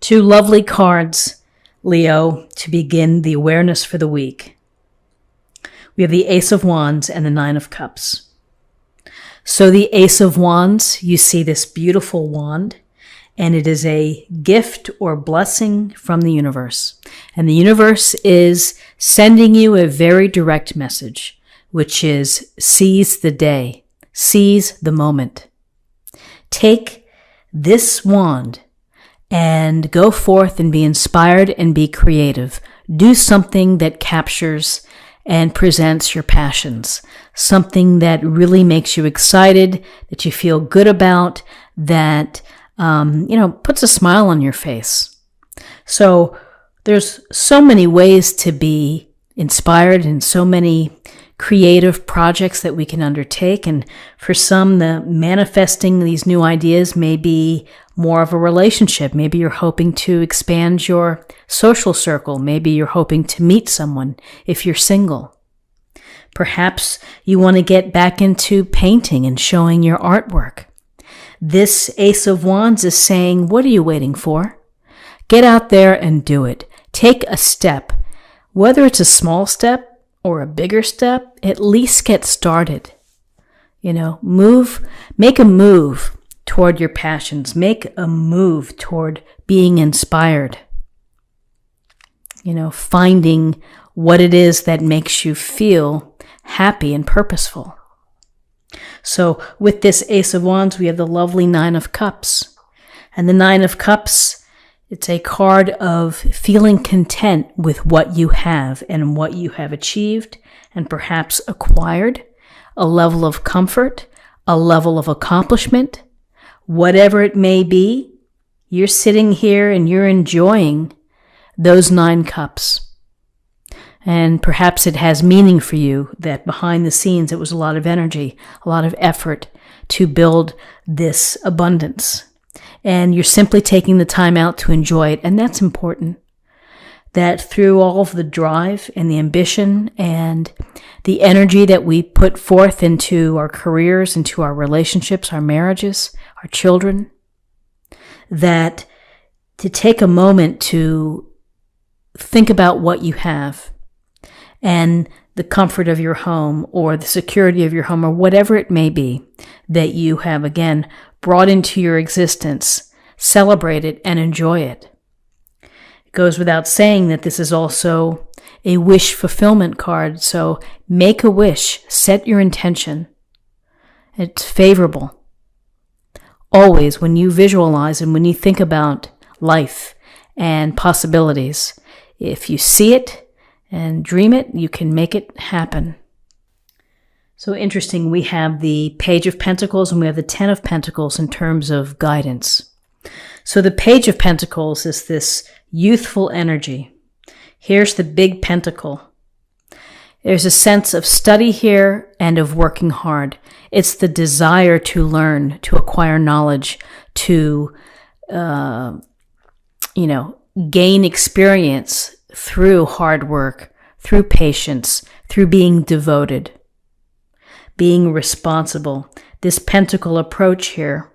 Two lovely cards, Leo, to begin the awareness for the week. We have the Ace of Wands and the Nine of Cups. So the Ace of Wands, you see this beautiful wand, and it is a gift or blessing from the universe. And the universe is sending you a very direct message, which is seize the day, seize the moment. Take this wand and go forth and be inspired and be creative. Do something that captures and presents your passions. Something that really makes you excited, that you feel good about, that, puts a smile on your face. So there's so many ways to be inspired and so many creative projects that we can undertake. And for some, the manifesting these new ideas may be more of a relationship. Maybe you're hoping to expand your social circle. Maybe you're hoping to meet someone if you're single. Perhaps you want to get back into painting and showing your artwork. This Ace of Wands is saying, what are you waiting for? Get out there and do it. Take a step. Whether it's a small step or a bigger step, at least get started. Make a move toward your passions. Make a move toward being inspired. Finding what it is that makes you feel happy and purposeful. So with this Ace of Wands, we have the lovely Nine of Cups. And the Nine of Cups, it's a card of feeling content with what you have and what you have achieved and perhaps acquired, a level of comfort, a level of accomplishment, whatever it may be. You're sitting here and you're enjoying those 9 cups. And perhaps it has meaning for you that behind the scenes it was a lot of energy, a lot of effort to build this abundance. And you're simply taking the time out to enjoy it. And that's important. That through all of the drive and the ambition and the energy that we put forth into our careers, into our relationships, our marriages, our children, that to take a moment to think about what you have and the comfort of your home or the security of your home or whatever it may be that you have, again, brought into your existence. Celebrate it and enjoy it. It goes without saying that this is also a wish fulfillment card. So make a wish, set your intention. It's favorable. Always when you visualize and when you think about life and possibilities, if you see it and dream it, you can make it happen. So interesting, we have the Page of Pentacles and we have the Ten of Pentacles in terms of guidance. So the Page of Pentacles is this youthful energy. Here's the big pentacle. There's a sense of study here and of working hard. It's the desire to learn, to acquire knowledge, to, gain experience through hard work, through patience, through being devoted, being responsible. This pentacle approach here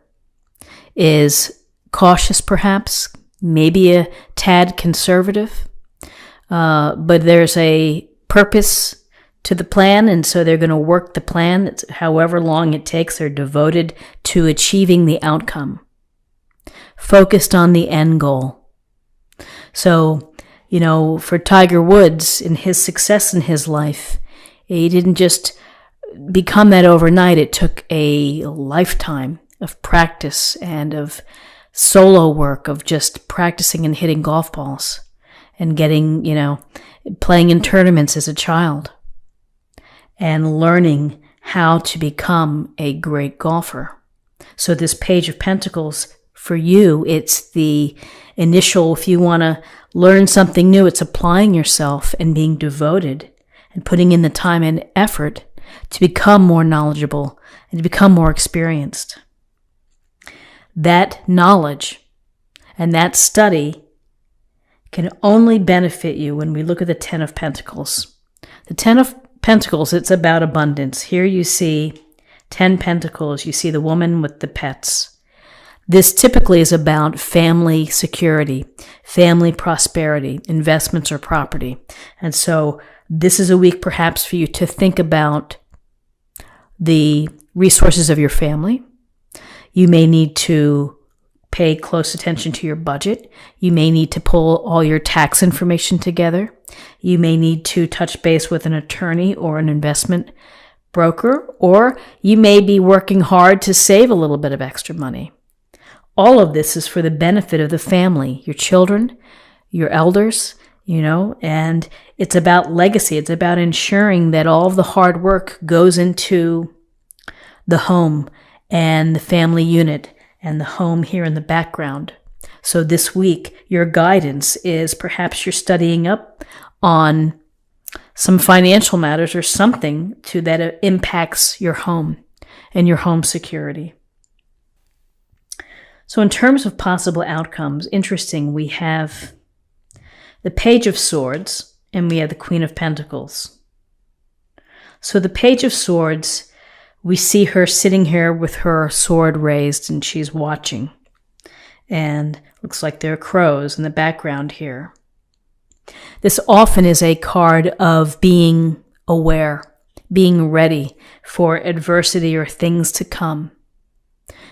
is cautious perhaps, maybe a tad conservative, but there's a purpose to the plan, and so they're going to work the plan. It's however long it takes, they're devoted to achieving the outcome, focused on the end goal. So, for Tiger Woods, in his success in his life, he didn't just become that overnight. It took a lifetime of practice and of solo work, of just practicing and hitting golf balls and getting, playing in tournaments as a child and learning how to become a great golfer. So this Page of Pentacles, for you, it's the initial, if you want to learn something new, it's applying yourself and being devoted and putting in the time and effort to become more knowledgeable and to become more experienced. That knowledge and that study can only benefit you when we look at the Ten of Pentacles. The Ten of Pentacles, it's about abundance. Here you see 10 Pentacles. You see the woman with the pets. This typically is about family security, family prosperity, investments or property. And so this is a week perhaps for you to think about the resources of your family. You may need to pay close attention to your budget. You may need to pull all your tax information together. You may need to touch base with an attorney or an investment broker, or you may be working hard to save a little bit of extra money. All of this is for the benefit of the family, your children, your elders, and it's about legacy. It's about ensuring that all of the hard work goes into the home and the family unit and the home here in the background. So this week, your guidance is perhaps you're studying up on some financial matters or something that impacts your home and your home security. So in terms of possible outcomes, interesting, we have the Page of Swords and we have the Queen of Pentacles. So the Page of Swords, we see her sitting here with her sword raised and she's watching. And looks like there are crows in the background here. This often is a card of being aware, being ready for adversity or things to come.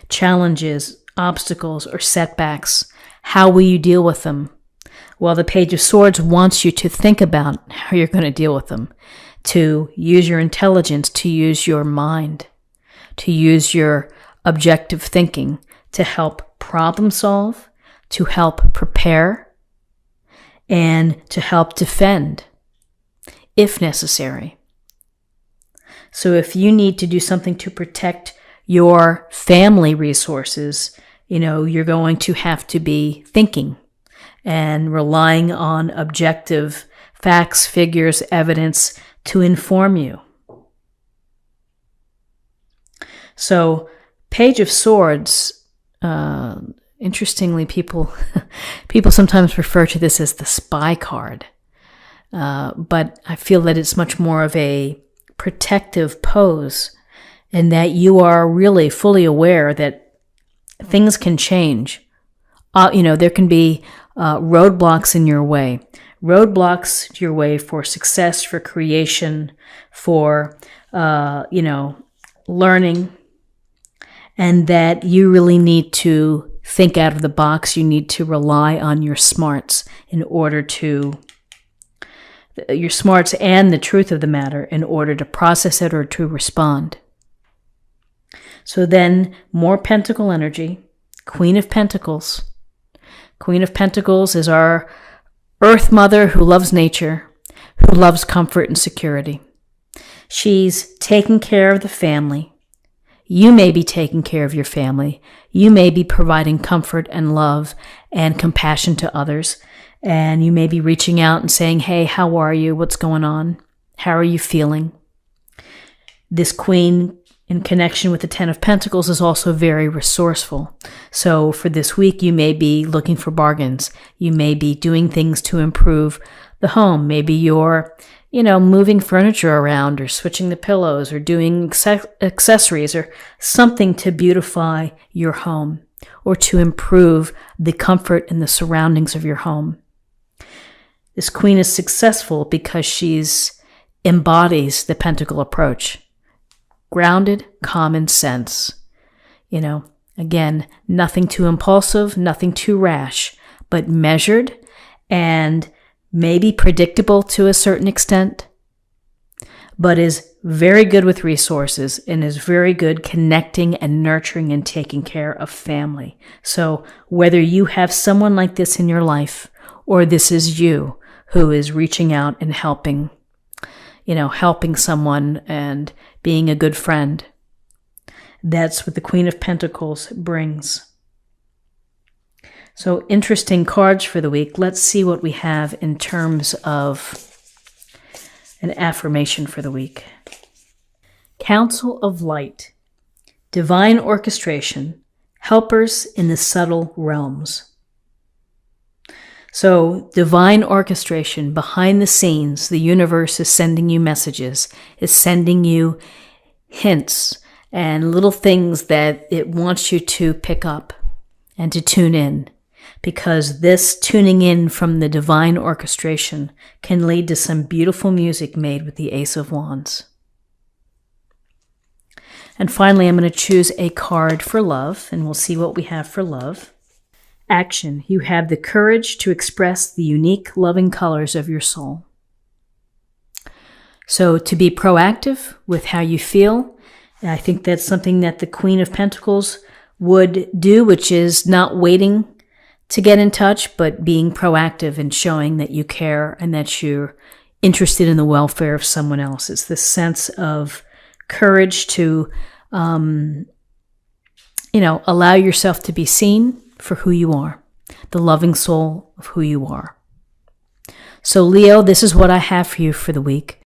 Challenges, obstacles, or setbacks. How will you deal with them? Well, the Page of Swords wants you to think about how you're going to deal with them, to use your intelligence, to use your mind, to use your objective thinking to help problem solve, to help prepare, and to help defend, if necessary. So if you need to do something to protect your family resources, you're going to have to be thinking and relying on objective facts, figures, evidence to inform you. So, Page of Swords, interestingly, people sometimes refer to this as the spy card. But I feel that it's much more of a protective pose and that you are really fully aware that things can change. There can be roadblocks in your way. Roadblocks to your way for success, for creation, for, learning. And that you really need to think out of the box. You need to rely on your smarts and the truth of the matter in order to process it or to respond. So then more pentacle energy, Queen of Pentacles. Queen of Pentacles is our Earth Mother who loves nature, who loves comfort and security. She's taking care of the family. You may be taking care of your family. You may be providing comfort and love and compassion to others. And you may be reaching out and saying, hey, how are you? What's going on? How are you feeling? This Queen, in connection with the Ten of Pentacles, is also very resourceful. So for this week, you may be looking for bargains. You may be doing things to improve the home. Maybe you're moving furniture around or switching the pillows or doing accessories or something to beautify your home or to improve the comfort and the surroundings of your home. This Queen is successful because she's embodies the Pentacle approach. Grounded, common sense. Again, nothing too impulsive, nothing too rash, but measured and maybe predictable to a certain extent, but is very good with resources and is very good connecting and nurturing and taking care of family. So whether you have someone like this in your life or this is you who is reaching out and helping someone and being a good friend, that's what the Queen of Pentacles brings. So interesting cards for the week. Let's see what we have in terms of an affirmation for the week. Council of Light, divine orchestration, helpers in the subtle realms. So divine orchestration, behind the scenes, the universe is sending you messages, is sending you hints and little things that it wants you to pick up. and to tune in, because this tuning in from the divine orchestration can lead to some beautiful music made with the Ace of Wands. And finally, I'm going to choose a card for love, and we'll see what we have for love. Action. You have the courage to express the unique, loving colors of your soul. So to be proactive with how you feel, I think that's something that the Queen of Pentacles would do, which is not waiting to get in touch, but being proactive and showing that you care and that you're interested in the welfare of someone else. It's this sense of courage to, allow yourself to be seen for who you are, the loving soul of who you are. So Leo, this is what I have for you for the week.